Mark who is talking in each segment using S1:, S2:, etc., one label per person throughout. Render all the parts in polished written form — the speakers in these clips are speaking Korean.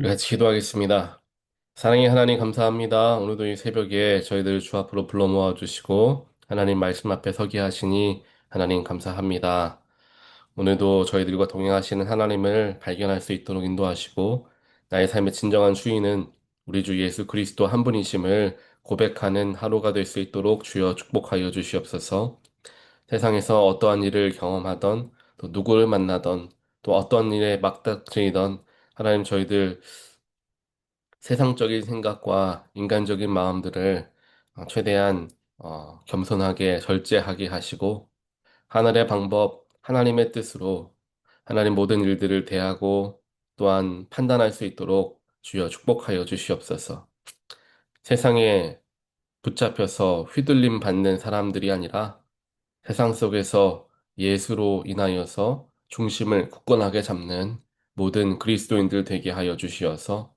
S1: 우리 같이 기도하겠습니다. 사랑의 하나님 감사합니다. 오늘도 이 새벽에 저희들 주 앞으로 불러 모아 주시고 하나님 말씀 앞에 서게 하시니 하나님 감사합니다. 오늘도 저희들과 동행하시는 하나님을 발견할 수 있도록 인도하시고 나의 삶의 진정한 주인은 우리 주 예수 그리스도 한 분이심을 고백하는 하루가 될 수 있도록 주여 축복하여 주시옵소서. 세상에서 어떠한 일을 경험하던 또 누구를 만나던 또 어떤 일에 막닥뜨리던 하나님 저희들 세상적인 생각과 인간적인 마음들을 최대한 겸손하게 절제하게 하시고 하늘의 방법, 하나님의 뜻으로 하나님 모든 일들을 대하고 또한 판단할 수 있도록 주여 축복하여 주시옵소서. 세상에 붙잡혀서 휘둘림 받는 사람들이 아니라 세상 속에서 예수로 인하여서 중심을 굳건하게 잡는 모든 그리스도인들 되게 하여 주시어서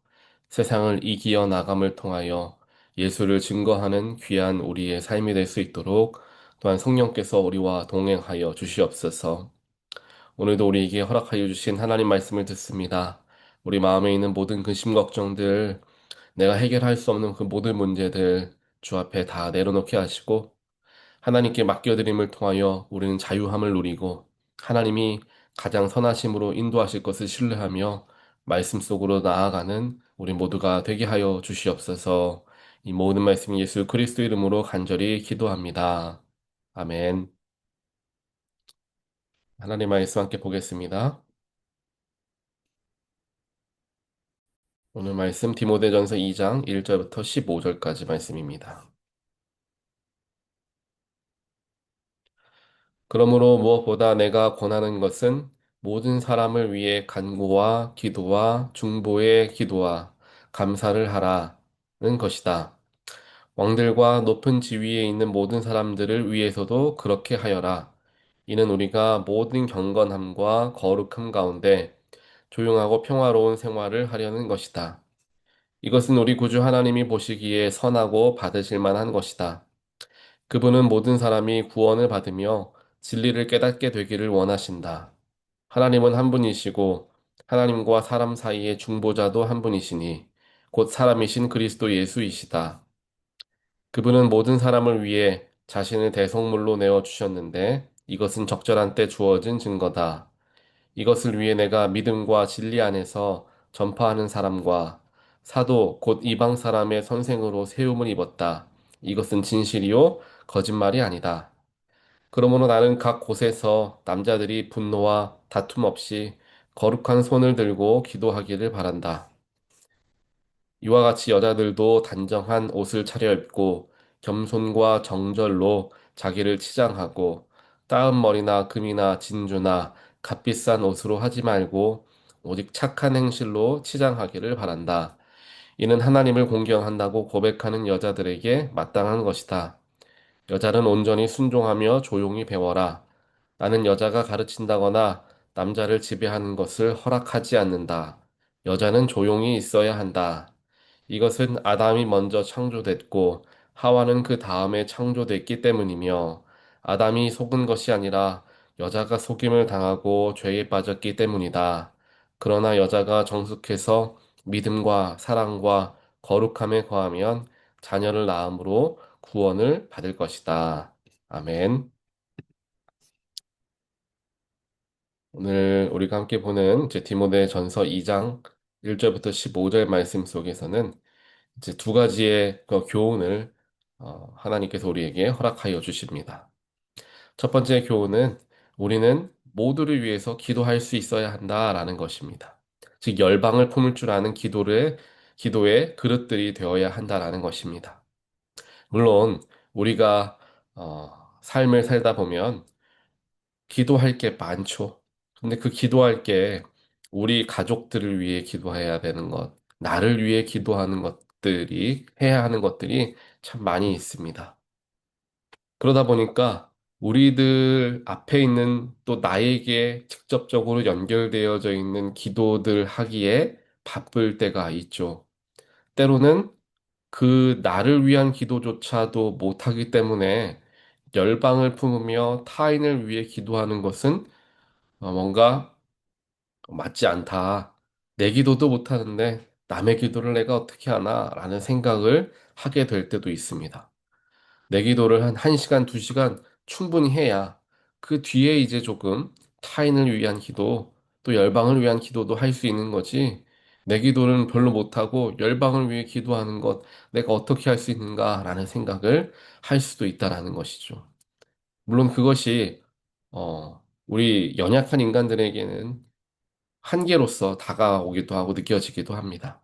S1: 세상을 이기어 나감을 통하여 예수를 증거하는 귀한 우리의 삶이 될 수 있도록 또한 성령께서 우리와 동행하여 주시옵소서. 오늘도 우리에게 허락하여 주신 하나님 말씀을 듣습니다. 우리 마음에 있는 모든 근심 걱정들, 내가 해결할 수 없는 그 모든 문제들 주 앞에 다 내려놓게 하시고 하나님께 맡겨드림을 통하여 우리는 자유함을 누리고 하나님이 가장 선하심으로 인도하실 것을 신뢰하며 말씀 속으로 나아가는 우리 모두가 되게 하여 주시옵소서. 이 모든 말씀 예수 그리스도 이름으로 간절히 기도합니다. 아멘. 하나님 말씀 함께 보겠습니다. 오늘 말씀 디모데전서 2장 1절부터 15절까지 말씀입니다. 그러므로 무엇보다 내가 권하는 것은 모든 사람을 위해 간구와 기도와 중보의 기도와 감사를 하라는 것이다. 왕들과 높은 지위에 있는 모든 사람들을 위해서도 그렇게 하여라. 이는 우리가 모든 경건함과 거룩함 가운데 조용하고 평화로운 생활을 하려는 것이다. 이것은 우리 구주 하나님이 보시기에 선하고 받으실 만한 것이다. 그분은 모든 사람이 구원을 받으며 진리를 깨닫게 되기를 원하신다. 하나님은 한 분이시고 하나님과 사람 사이의 중보자도 한 분이시니 곧 사람이신 그리스도 예수이시다. 그분은 모든 사람을 위해 자신을 대속물로 내어 주셨는데 이것은 적절한 때 주어진 증거다. 이것을 위해 내가 믿음과 진리 안에서 전파하는 사람과 사도 곧 이방 사람의 선생으로 세움을 입었다. 이것은 진실이요 거짓말이 아니다. 그러므로 나는 각 곳에서 남자들이 분노와 다툼 없이 거룩한 손을 들고 기도하기를 바란다. 이와 같이 여자들도 단정한 옷을 차려입고 겸손과 정절로 자기를 치장하고 따은 머리나 금이나 진주나 값비싼 옷으로 하지 말고 오직 착한 행실로 치장하기를 바란다. 이는 하나님을 공경한다고 고백하는 여자들에게 마땅한 것이다. 여자는 온전히 순종하며 조용히 배워라. 나는 여자가 가르친다거나 남자를 지배하는 것을 허락하지 않는다. 여자는 조용히 있어야 한다. 이것은 아담이 먼저 창조됐고 하와는 그 다음에 창조됐기 때문이며 아담이 속은 것이 아니라 여자가 속임을 당하고 죄에 빠졌기 때문이다. 그러나 여자가 정숙해서 믿음과 사랑과 거룩함에 거하면 자녀를 낳음으로 구원을 받을 것이다. 아멘. 오늘 우리가 함께 보는 이제 디모데 전서 2장 1절부터 15절 말씀 속에서는 이제 두 가지의 그 교훈을 하나님께서 우리에게 허락하여 주십니다. 첫 번째 교훈은 우리는 모두를 위해서 기도할 수 있어야 한다라는 것입니다. 즉 열방을 품을 줄 아는 기도의 그릇들이 되어야 한다라는 것입니다. 물론 우리가 삶을 살다 보면 기도할 게 많죠. 근데 그 기도할 게 우리 가족들을 위해 기도해야 되는 것, 나를 위해 기도하는 것들이, 해야 하는 것들이 참 많이 있습니다. 그러다 보니까 우리들 앞에 있는 또 나에게 직접적으로 연결되어져 있는 기도들 하기에 바쁠 때가 있죠. 때로는 그 나를 위한 기도조차도 못하기 때문에 열방을 품으며 타인을 위해 기도하는 것은 뭔가 맞지 않다. 내 기도도 못하는데 남의 기도를 내가 어떻게 하나라는 생각을 하게 될 때도 있습니다. 내 기도를 한 1시간, 2시간 충분히 해야 그 뒤에 이제 조금 타인을 위한 기도, 또 열방을 위한 기도도 할 수 있는 거지. 내 기도는 별로 못하고 열방을 위해 기도하는 것, 내가 어떻게 할 수 있는가라는 생각을 할 수도 있다라는 것이죠. 물론 그것이, 우리 연약한 인간들에게는 한계로서 다가오기도 하고 느껴지기도 합니다.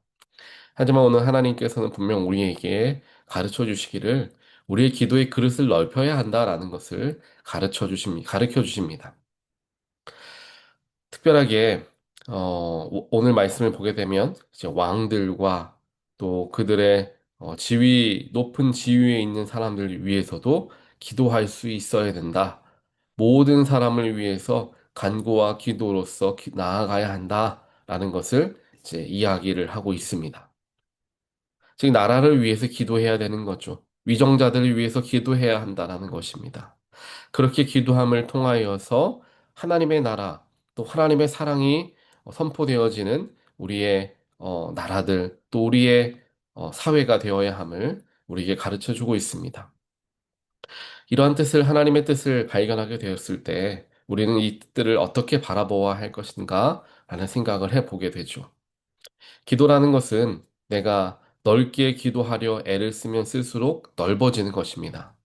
S1: 하지만 오늘 하나님께서는 분명 우리에게 가르쳐 주시기를 우리의 기도의 그릇을 넓혀야 한다라는 것을 가르쳐 주십니다. 특별하게, 오늘 말씀을 보게 되면 이제 왕들과 또 그들의 높은 지위에 있는 사람들 위해서도 기도할 수 있어야 된다. 모든 사람을 위해서 간구와 기도로서 나아가야 한다라는 것을 이제 이야기를 하고 있습니다. 즉, 나라를 위해서 기도해야 되는 거죠. 위정자들을 위해서 기도해야 한다라는 것입니다. 그렇게 기도함을 통하여서 하나님의 나라, 또 하나님의 사랑이 선포되어지는 우리의 나라들, 또 우리의 사회가 되어야 함을 우리에게 가르쳐 주고 있습니다. 이러한 뜻을, 하나님의 뜻을 발견하게 되었을 때 우리는 이 뜻들을 어떻게 바라보아야 할 것인가 라는 생각을 해보게 되죠. 기도라는 것은 내가 넓게 기도하려 애를 쓰면 쓸수록 넓어지는 것입니다.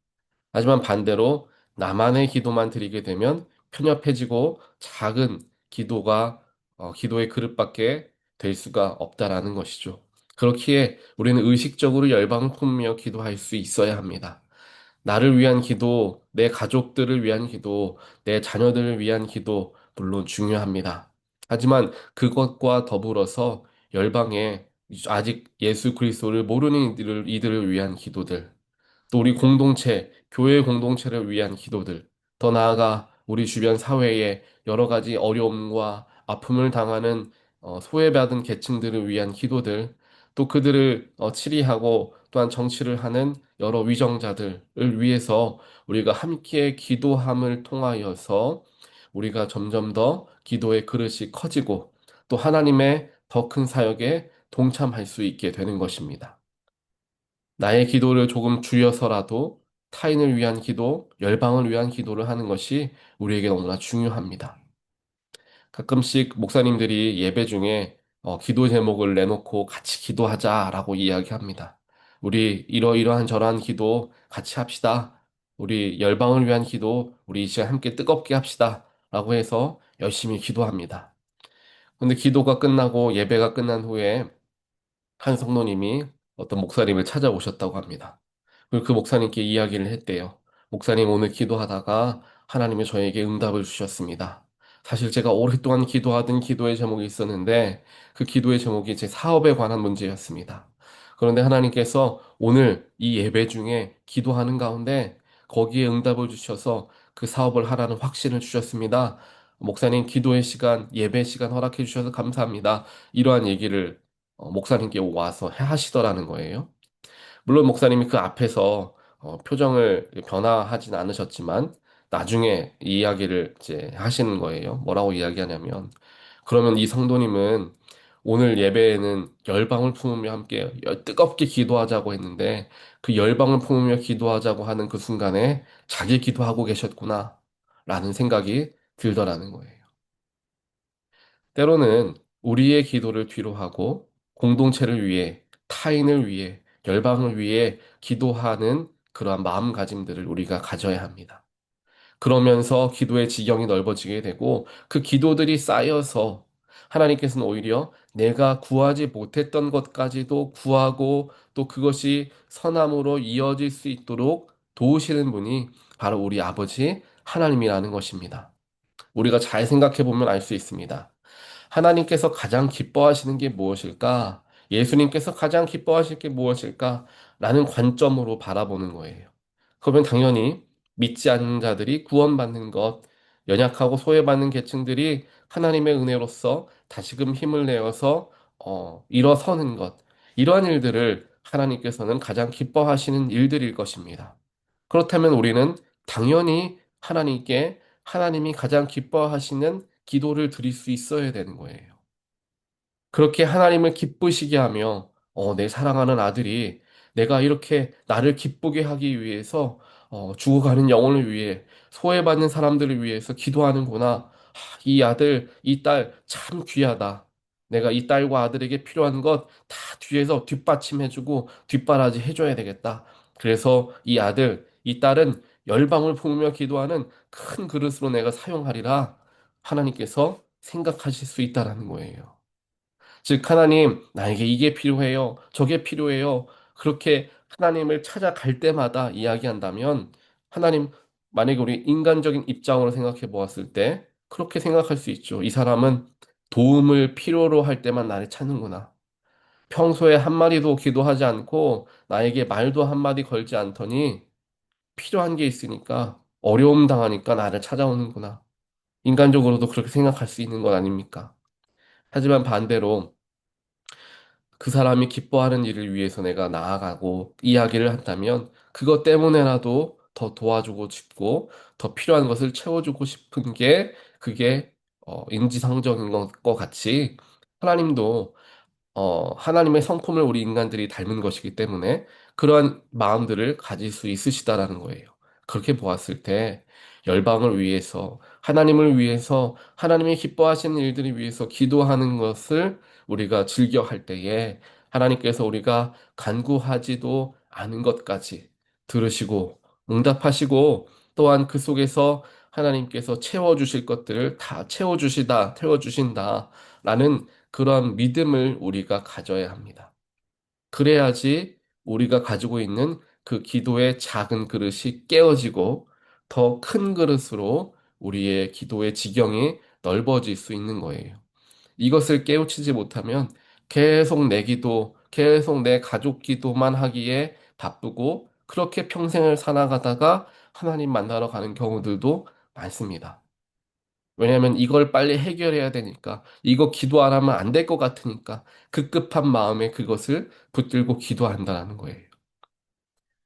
S1: 하지만 반대로 나만의 기도만 드리게 되면 편협해지고 작은 기도의 그릇밖에 될 수가 없다라는 것이죠. 그렇기에 우리는 의식적으로 열방을 품으며 기도할 수 있어야 합니다. 나를 위한 기도, 내 가족들을 위한 기도, 내 자녀들을 위한 기도, 물론 중요합니다. 하지만 그것과 더불어서 열방에 아직 예수 그리스도를 모르는 이들을 위한 기도들, 또 우리 공동체, 교회 공동체를 위한 기도들, 더 나아가 우리 주변 사회에 여러 가지 어려움과 아픔을 당하는 소외받은 계층들을 위한 기도들, 또 그들을 치리하고 또한 정치를 하는 여러 위정자들을 위해서 우리가 함께 기도함을 통하여서 우리가 점점 더 기도의 그릇이 커지고 또 하나님의 더 큰 사역에 동참할 수 있게 되는 것입니다. 나의 기도를 조금 줄여서라도 타인을 위한 기도, 열방을 위한 기도를 하는 것이 우리에게 너무나 중요합니다. 가끔씩 목사님들이 예배 중에 기도 제목을 내놓고 같이 기도하자라고 이야기합니다. 우리 이러이러한 저러한 기도 같이 합시다. 우리 열방을 위한 기도, 우리 이 시간 함께 뜨겁게 합시다. 라고 해서 열심히 기도합니다. 근데 기도가 끝나고 예배가 끝난 후에 한 성도님이 어떤 목사님을 찾아오셨다고 합니다. 그리고 그 목사님께 이야기를 했대요. 목사님, 오늘 기도하다가 하나님이 저에게 응답을 주셨습니다. 사실 제가 오랫동안 기도하던 기도의 제목이 있었는데 그 기도의 제목이 제 사업에 관한 문제였습니다. 그런데 하나님께서 오늘 이 예배 중에 기도하는 가운데 거기에 응답을 주셔서 그 사업을 하라는 확신을 주셨습니다. 목사님, 기도의 시간, 예배 시간 허락해 주셔서 감사합니다. 이러한 얘기를 목사님께 와서 하시더라는 거예요. 물론 목사님이 그 앞에서 표정을 변화하진 않으셨지만 나중에 이 이야기를 이제 하시는 거예요. 뭐라고 이야기하냐면 그러면 이 성도님은 오늘 예배에는 열방을 품으며 함께 뜨겁게 기도하자고 했는데 그 열방을 품으며 기도하자고 하는 그 순간에 자기 기도하고 계셨구나 라는 생각이 들더라는 거예요. 때로는 우리의 기도를 뒤로 하고 공동체를 위해, 타인을 위해, 열방을 위해 기도하는 그러한 마음가짐들을 우리가 가져야 합니다. 그러면서 기도의 지경이 넓어지게 되고 그 기도들이 쌓여서 하나님께서는 오히려 내가 구하지 못했던 것까지도 구하고 또 그것이 선함으로 이어질 수 있도록 도우시는 분이 바로 우리 아버지 하나님이라는 것입니다. 우리가 잘 생각해 보면 알 수 있습니다. 하나님께서 가장 기뻐하시는 게 무엇일까? 예수님께서 가장 기뻐하실 게 무엇일까? 라는 관점으로 바라보는 거예요. 그러면 당연히 믿지 않는 자들이 구원받는 것, 연약하고 소외받는 계층들이 하나님의 은혜로서 다시금 힘을 내어서 일어서는 것, 이러한 일들을 하나님께서는 가장 기뻐하시는 일들일 것입니다. 그렇다면 우리는 당연히 하나님께 하나님이 가장 기뻐하시는 기도를 드릴 수 있어야 되는 거예요. 그렇게 하나님을 기쁘시게 하며, 내 사랑하는 아들이 내가 이렇게 나를 기쁘게 하기 위해서, 죽어가는 영혼을 위해, 소외받는 사람들을 위해서 기도하는구나. 이 아들, 이 딸 참 귀하다. 내가 이 딸과 아들에게 필요한 것 다 뒤에서 뒷받침해주고 뒷바라지 해줘야 되겠다. 그래서 이 아들, 이 딸은 열방을 품으며 기도하는 큰 그릇으로 내가 사용하리라. 하나님께서 생각하실 수 있다라는 거예요. 즉, 하나님, 나에게 이게 필요해요. 저게 필요해요. 그렇게 하나님을 찾아갈 때마다 이야기한다면, 하나님, 만약에 우리 인간적인 입장으로 생각해 보았을 때, 그렇게 생각할 수 있죠. 이 사람은 도움을 필요로 할 때만 나를 찾는구나. 평소에 한마디도 기도하지 않고, 나에게 말도 한마디 걸지 않더니, 필요한 게 있으니까, 어려움 당하니까 나를 찾아오는구나. 인간적으로도 그렇게 생각할 수 있는 것 아닙니까? 하지만 반대로, 그 사람이 기뻐하는 일을 위해서 내가 나아가고 이야기를 한다면 그것 때문에라도 더 도와주고 싶고 더 필요한 것을 채워주고 싶은 게 그게 인지상정인 것 같이 하나님도 하나님의 성품을 우리 인간들이 닮은 것이기 때문에 그러한 마음들을 가질 수 있으시다라는 거예요. 그렇게 보았을 때 열방을 위해서, 하나님을 위해서, 하나님이 기뻐하시는 일들을 위해서 기도하는 것을 우리가 즐겨 할 때에 하나님께서 우리가 간구하지도 않은 것까지 들으시고 응답하시고 또한 그 속에서 하나님께서 채워주실 것들을 다 채워주신다. 라는 그러한 믿음을 우리가 가져야 합니다. 그래야지 우리가 가지고 있는 그 기도의 작은 그릇이 깨어지고 더 큰 그릇으로 우리의 기도의 지경이 넓어질 수 있는 거예요. 이것을 깨우치지 못하면 계속 내 기도, 계속 내 가족 기도만 하기에 바쁘고 그렇게 평생을 살아가다가 하나님 만나러 가는 경우들도 많습니다. 왜냐하면 이걸 빨리 해결해야 되니까, 이거 기도 안 하면 안 될 것 같으니까, 급급한 마음에 그것을 붙들고 기도한다는 거예요.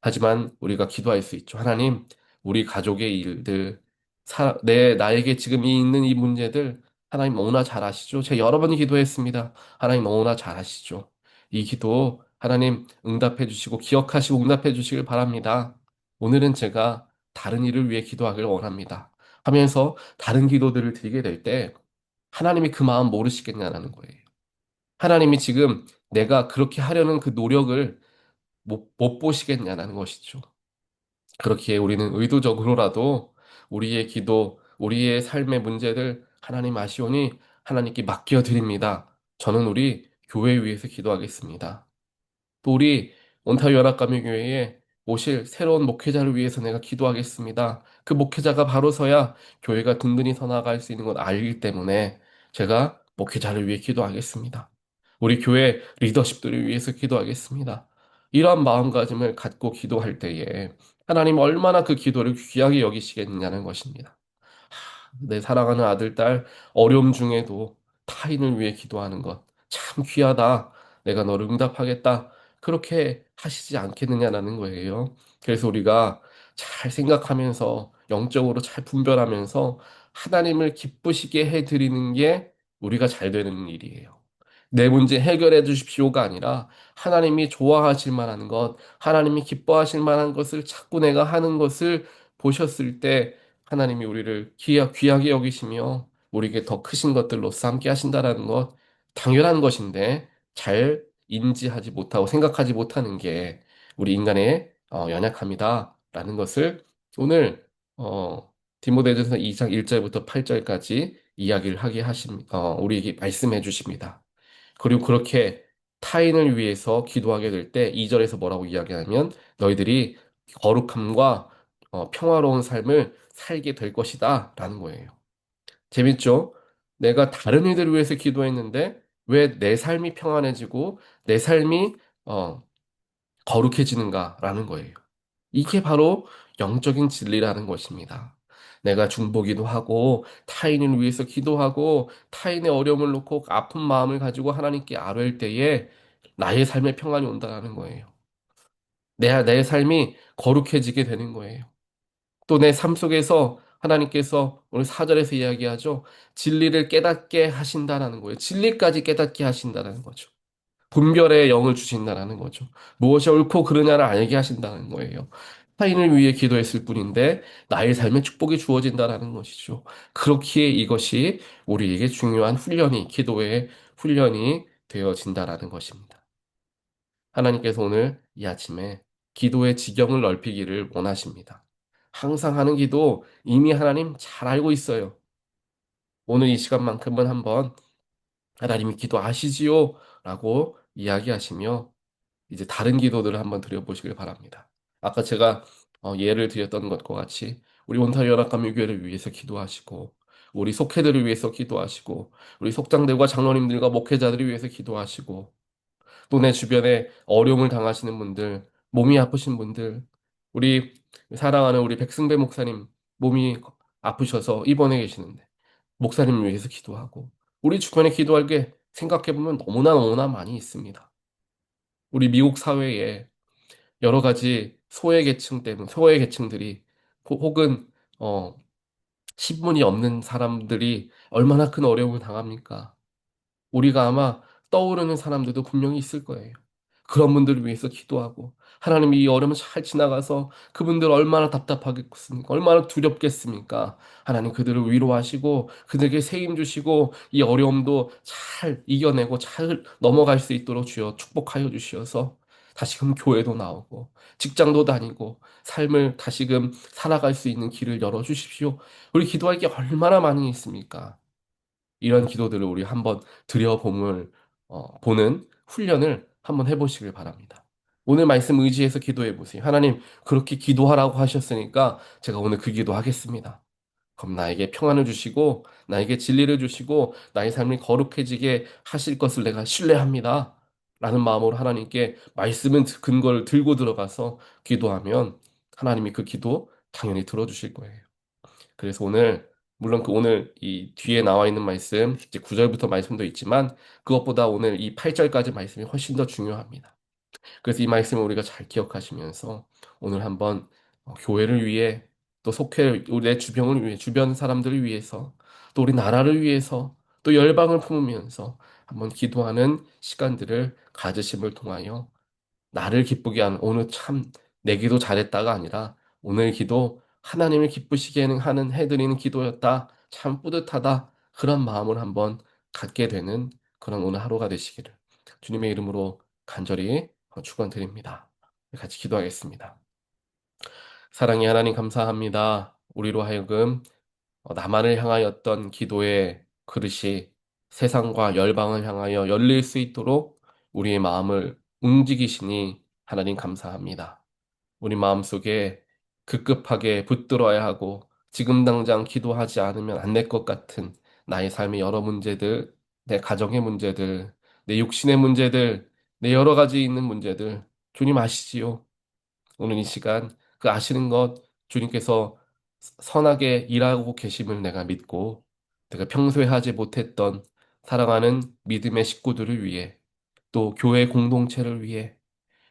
S1: 하지만 우리가 기도할 수 있죠. 하나님, 우리 가족의 일들, 나에게 지금 있는 이 문제들, 하나님 너무나 잘 아시죠? 제가 여러 번 기도했습니다. 하나님 너무나 잘 아시죠? 이 기도, 하나님 응답해 주시고, 기억하시고 응답해 주시길 바랍니다. 오늘은 제가 다른 일을 위해 기도하길 원합니다. 하면서 다른 기도들을 드리게 될 때, 하나님이 그 마음 모르시겠냐라는 거예요. 하나님이 지금 내가 그렇게 하려는 그 노력을 못 보시겠냐라는 것이죠. 그렇기에 우리는 의도적으로라도 우리의 기도, 우리의 삶의 문제들 하나님 아시오니 하나님께 맡겨드립니다. 저는 우리 교회 위해서 기도하겠습니다. 또 우리 온타이오 연합감리교회에 오실 새로운 목회자를 위해서 내가 기도하겠습니다. 그 목회자가 바로 서야 교회가 든든히 서나갈 수 있는 걸 알기 때문에 제가 목회자를 위해 기도하겠습니다. 우리 교회 리더십들을 위해서 기도하겠습니다. 이러한 마음가짐을 갖고 기도할 때에 하나님 얼마나 그 기도를 귀하게 여기시겠느냐는 것입니다. 내 사랑하는 아들, 딸, 어려움 중에도 타인을 위해 기도하는 것 참 귀하다. 내가 너를 응답하겠다. 그렇게 하시지 않겠느냐라는 거예요. 그래서 우리가 잘 생각하면서 영적으로 잘 분별하면서 하나님을 기쁘시게 해드리는 게 우리가 잘 되는 일이에요. 내 문제 해결해 주십시오가 아니라 하나님이 좋아하실 만한 것, 하나님이 기뻐하실 만한 것을 자꾸 내가 하는 것을 보셨을 때 하나님이 우리를 귀하게 여기시며 우리에게 더 크신 것들로서 함께 하신다라는 것 당연한 것인데 잘 인지하지 못하고 생각하지 못하는 게 우리 인간의 연약함이다라는 것을 오늘 디모데전서 2장 1절부터 8절까지 이야기를 하게 우리에게 말씀해 주십니다. 그리고 그렇게 타인을 위해서 기도하게 될 때 2절에서 뭐라고 이야기하면 너희들이 거룩함과 평화로운 삶을 살게 될 것이다 라는 거예요. 재밌죠? 내가 다른 이들을 위해서 기도했는데 왜 내 삶이 평안해지고 내 삶이 어, 거룩해지는가라는 거예요. 이게 바로 영적인 진리라는 것입니다. 내가 중보기도 하고 타인을 위해서 기도하고 타인의 어려움을 놓고 아픈 마음을 가지고 하나님께 아뢰을 때에 나의 삶에 평안이 온다는 거예요. 내 삶이 거룩해지게 되는 거예요. 또 내 삶 속에서 하나님께서 오늘 4절에서 이야기하죠. 진리를 깨닫게 하신다라는 거예요. 진리까지 깨닫게 하신다라는 거죠. 분별의 영을 주신다라는 거죠. 무엇이 옳고 그르냐를 알게 하신다는 거예요. 타인을 위해 기도했을 뿐인데 나의 삶에 축복이 주어진다라는 것이죠. 그렇기에 이것이 우리에게 중요한 기도의 훈련이 되어진다라는 것입니다. 하나님께서 오늘 이 아침에 기도의 지경을 넓히기를 원하십니다. 항상 하는 기도 이미 하나님 잘 알고 있어요. 오늘 이 시간만큼은 한번 하나님이 기도하시지요? 라고 이야기하시며 이제 다른 기도들을 한번 드려보시길 바랍니다. 아까 제가 예를 드렸던 것과 같이 우리 온타리 연합감리교회를 위해서 기도하시고 우리 속회들을 위해서 기도하시고 우리 속장들과 장로님들과 목회자들을 위해서 기도하시고 또 내 주변에 어려움을 당하시는 분들, 몸이 아프신 분들, 우리 사랑하는 우리 백승배 목사님 몸이 아프셔서 입원해 계시는데 목사님 위해서 기도하고 우리 주변에 기도할 게 생각해보면 너무나 너무나 많이 있습니다. 우리 미국 사회에 여러 가지 소외 계층들이 혹은 어, 신분이 없는 사람들이 얼마나 큰 어려움을 당합니까? 우리가 아마 떠오르는 사람들도 분명히 있을 거예요. 그런 분들을 위해서 기도하고 하나님이 이 어려움을 잘 지나가서 그분들 얼마나 답답하겠습니까? 얼마나 두렵겠습니까? 하나님 그들을 위로하시고 그들에게 새 힘 주시고 이 어려움도 잘 이겨내고 잘 넘어갈 수 있도록 주여 축복하여 주시어서 다시금 교회도 나오고 직장도 다니고 삶을 다시금 살아갈 수 있는 길을 열어 주십시오. 우리 기도할 게 얼마나 많이 있습니까? 이런 기도들을 우리 한번 들여보물 보는 훈련을 한번 해보시길 바랍니다. 오늘 말씀 의지해서 기도해 보세요. 하나님, 그렇게 기도하라고 하셨으니까 제가 오늘 그 기도 하겠습니다. 그럼 나에게 평안을 주시고, 나에게 진리를 주시고, 나의 삶이 거룩해지게 하실 것을 내가 신뢰합니다. 라는 마음으로 하나님께 말씀은 근거를 들고 들어가서 기도하면 하나님이 그 기도 당연히 들어주실 거예요. 그래서 오늘 물론 그 오늘 이 뒤에 나와 있는 말씀 이제 9절부터 말씀도 있지만 그것보다 오늘 이 8절까지 말씀이 훨씬 더 중요합니다. 그래서 이 말씀을 우리가 잘 기억하시면서 오늘 한번 교회를 위해 또 우리 내 주변을 위해 주변 사람들을 위해서 또 우리 나라를 위해서 또 열방을 품으면서 한번 기도하는 시간들을 가지심을 통하여 나를 기쁘게 하는 오늘 참 내기도 잘했다가 아니라 오늘 기도 하나님을 기쁘시게 하는 해드리는 기도였다. 참 뿌듯하다. 그런 마음을 한번 갖게 되는 그런 오늘 하루가 되시기를 주님의 이름으로 간절히 축원드립니다. 같이 기도하겠습니다. 사랑의 하나님 감사합니다. 우리로 하여금 나만을 향하였던 기도의 그릇이 세상과 열방을 향하여 열릴 수 있도록 우리의 마음을 움직이시니 하나님 감사합니다. 우리 마음속에 급급하게 붙들어야 하고 지금 당장 기도하지 않으면 안 될 것 같은 나의 삶의 여러 문제들, 내 가정의 문제들, 내 육신의 문제들, 내 여러 가지 있는 문제들 주님 아시지요? 오늘 이 시간 그 아시는 것 주님께서 선하게 일하고 계심을 내가 믿고 내가 평소에 하지 못했던 사랑하는 믿음의 식구들을 위해 또 교회 공동체를 위해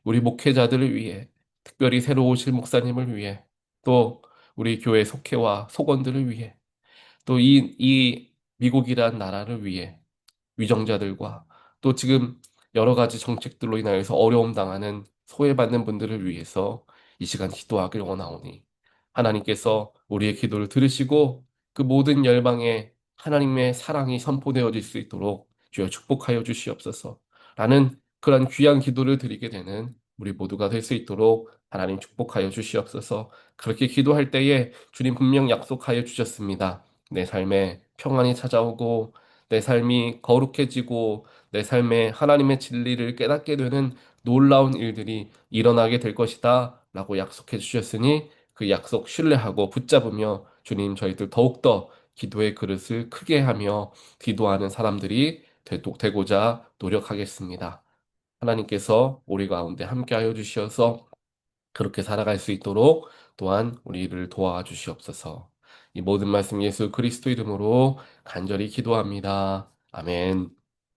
S1: 우리 목회자들을 위해 특별히 새로 오실 목사님을 위해 또 우리 교회 속회와 속원들을 위해 또 이 미국이란 나라를 위해 위정자들과 또 지금 여러 가지 정책들로 인하여서 어려움 당하는 소외받는 분들을 위해서 이 시간 기도하길 원하오니 하나님께서 우리의 기도를 들으시고 그 모든 열방에 하나님의 사랑이 선포되어질 수 있도록 주여 축복하여 주시옵소서. 라는 그런 귀한 기도를 드리게 되는 우리 모두가 될 수 있도록 하나님 축복하여 주시옵소서. 그렇게 기도할 때에 주님 분명 약속하여 주셨습니다. 내 삶에 평안이 찾아오고 내 삶이 거룩해지고 내 삶에 하나님의 진리를 깨닫게 되는 놀라운 일들이 일어나게 될 것이다 라고 약속해 주셨으니 그 약속 신뢰하고 붙잡으며 주님 저희들 더욱더 기도의 그릇을 크게 하며 기도하는 사람들이 되고자 노력하겠습니다. 하나님께서 우리 가운데 함께하여 주시어서 그렇게 살아갈 수 있도록 또한 우리를 도와주시옵소서. 이 모든 말씀 예수 그리스도 이름으로 간절히 기도합니다. 아멘.